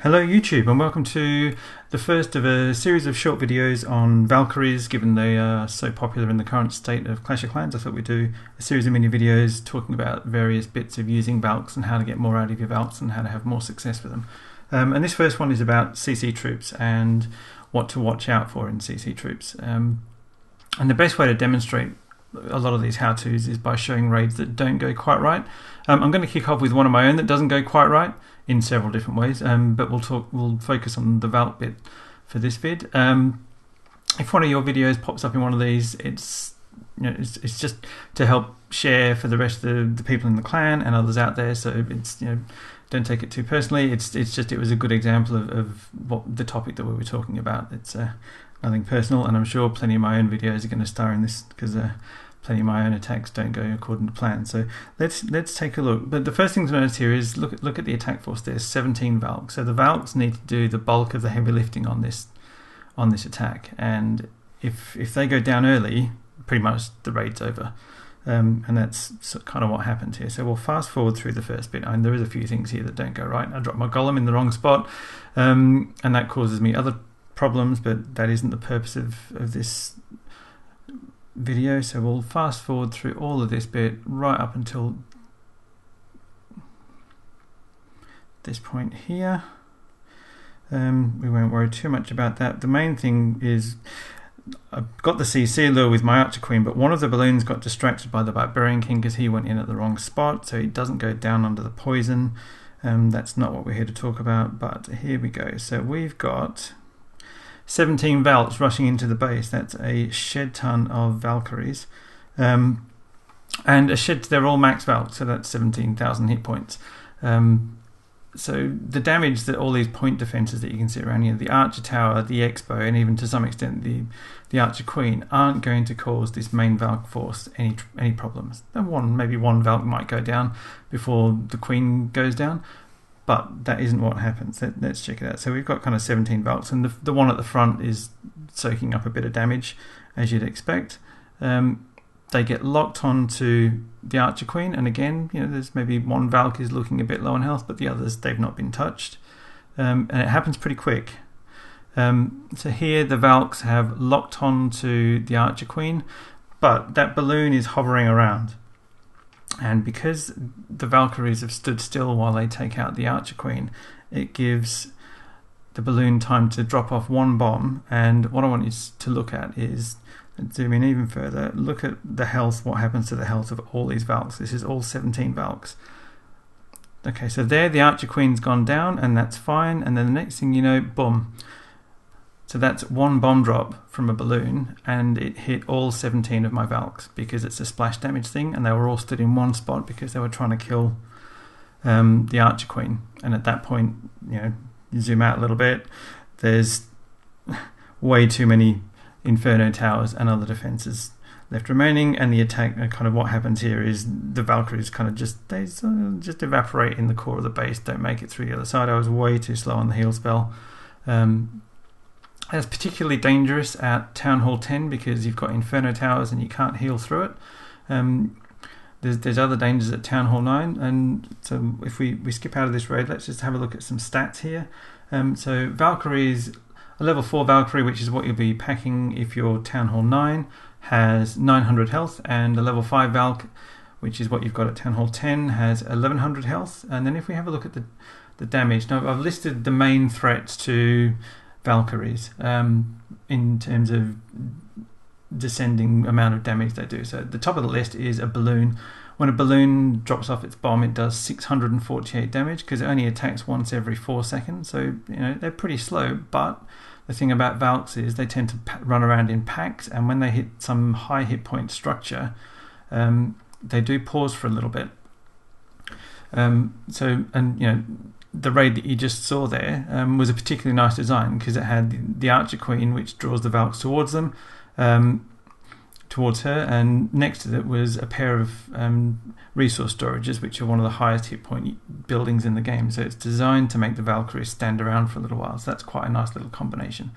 Hello YouTube, and welcome to the first of a series of short videos on Valkyries. Given they are so popular in the current state of Clash of Clans, I thought we'd do a series of mini videos talking about various bits of using valks and how to get more out of your valks and how to have more success with them. And this first one is about CC troops and what to watch out for in CC troops. And the best way to demonstrate a lot of these how-tos is by showing raids that don't go quite right. I'm going to kick off with one of my own that doesn't go quite right in several different ways, but we'll focus on the valk bit for this vid. If one of your videos pops up in one of these, it's just to help share for the rest of the people in the clan and others out there. So it's don't take it too personally. It was a good example of what the topic that we were talking about. It's nothing personal, and I'm sure plenty of my own videos are going to star in this because plenty of my own attacks don't go according to plan. So let's take a look. But the first thing to notice here is look at the attack force. There's 17 valks. So the valks need to do the bulk of the heavy lifting on this attack. And if they go down early, pretty much the raid's over. And that's kind of what happened here. So we'll fast forward through the first bit. There is a few things here that don't go right. I dropped my golem in the wrong spot, and that causes me other problems, but that isn't the purpose of this video. So we'll fast forward through all of this bit right up until this point here. We won't worry too much about that. The main thing is I've got the CC lure with my Archer Queen, but one of the balloons got distracted by the Barbarian King because he went in at the wrong spot, so he doesn't go down under the poison. That's not what we're here to talk about, but here we go. So we've got 17 valks rushing into the base. That's a shed ton of Valkyries, and they're all max valks, so that's 17,000 hit points. So the damage that all these point defenses that you can see around here, the Archer Tower, the Expo, and even to some extent the Archer Queen, aren't going to cause this main valk force any problems. Maybe one valk might go down before the Queen goes down, but that isn't what happens. Let's check it out. So we've got kind of 17 valks, and the one at the front is soaking up a bit of damage, as you'd expect. They get locked onto the Archer Queen, and again, there's maybe one valk is looking a bit low on health, but the others, they've not been touched. And it happens pretty quick. So here the valks have locked onto the Archer Queen, but that balloon is hovering around. And because the Valkyries have stood still while they take out the Archer Queen, it gives the balloon time to drop off one bomb. And what I want you to look at is, let's zoom in even further, look at the health, what happens to the health of all these valks. This is all 17 valks. Okay, so there the Archer Queen's gone down, and that's fine. And then the next thing you know, boom. So that's one bomb drop from a balloon, and it hit all 17 of my valks because it's a splash damage thing, and they were all stood in one spot because they were trying to kill the Archer Queen. And at that point, you zoom out a little bit, there's way too many Inferno Towers and other defenses left remaining, and the attack, kind of what happens here is the Valkyries kind of just evaporate in the core of the base, don't make it through the other side. I was way too slow on the heal spell. That's particularly dangerous at Town Hall 10 because you've got Inferno Towers and you can't heal through it. There's other dangers at Town Hall 9, and so if we skip out of this raid, let's just have a look at some stats here. So Valkyries, a level 4 Valkyrie, which is what you'll be packing if you're Town Hall 9, has 900 health, and a level 5 Valk, which is what you've got at Town Hall 10, has 1100 health. And then if we have a look at the damage, now I've listed the main threats to Valkyries in terms of descending amount of damage they do. So at the top of the list is a balloon. When a balloon drops off its bomb, it does 648 damage because it only attacks once every 4 seconds. So they're pretty slow, but the thing about valks is they tend to run around in packs, and when they hit some high hit point structure, they do pause for a little bit. The raid that you just saw there was a particularly nice design because it had the Archer Queen, which draws the valks towards them, towards her, and next to it was a pair of resource storages, which are one of the highest hit point buildings in the game. So it's designed to make the Valkyries stand around for a little while. So that's quite a nice little combination.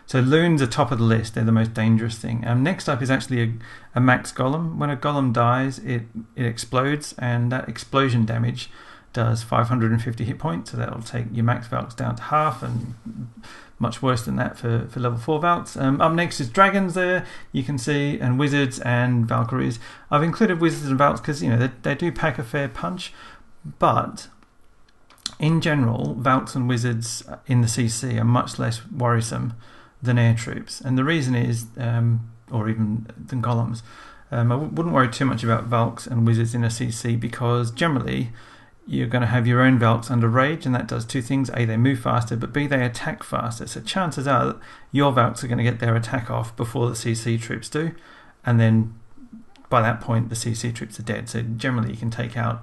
So loons are top of the list. They're the most dangerous thing. Next up is actually a max golem. When a golem dies, it explodes, and that explosion damage does 550 hit points, so that'll take your max valks down to half, and much worse than that for level 4 valks. Up next is dragons there, you can see, and wizards and Valkyries. I've included wizards and valks because they do pack a fair punch, but in general, valks and wizards in the CC are much less worrisome than air troops, and the reason is, or even than golems. I wouldn't worry too much about valks and wizards in a CC because generally you're going to have your own valks under rage, and that does two things: A, they move faster, but B, they attack faster. So chances are that your valks are going to get their attack off before the CC troops do, and then by that point the CC troops are dead. So generally you can take out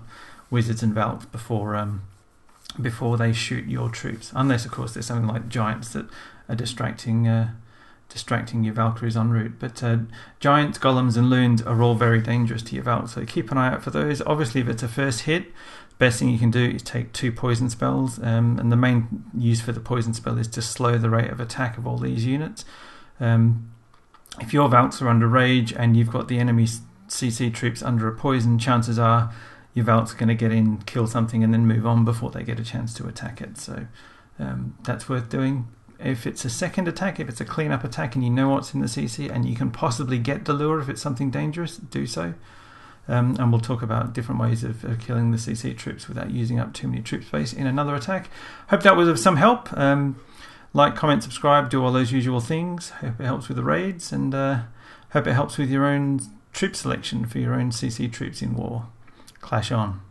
wizards and valks before they shoot your troops, unless of course there's something like giants that are distracting your Valkyries en route. But giants, golems and loons are all very dangerous to your valks, so keep an eye out for those. Obviously if it's a first hit, best thing you can do is take 2 poison spells, and the main use for the poison spell is to slow the rate of attack of all these units. If your valks are under rage and you've got the enemy CC troops under a poison, chances are your valks are going to get in, kill something and then move on before they get a chance to attack it. So that's worth doing. If it's a second attack, if it's a clean-up attack and you know what's in the CC and you can possibly get the lure if it's something dangerous, do so. And we'll talk about different ways of killing the CC troops without using up too many troop space in another attack. Hope that was of some help. Like, comment, subscribe, do all those usual things. Hope it helps with the raids, and hope it helps with your own troop selection for your own CC troops in war. Clash on.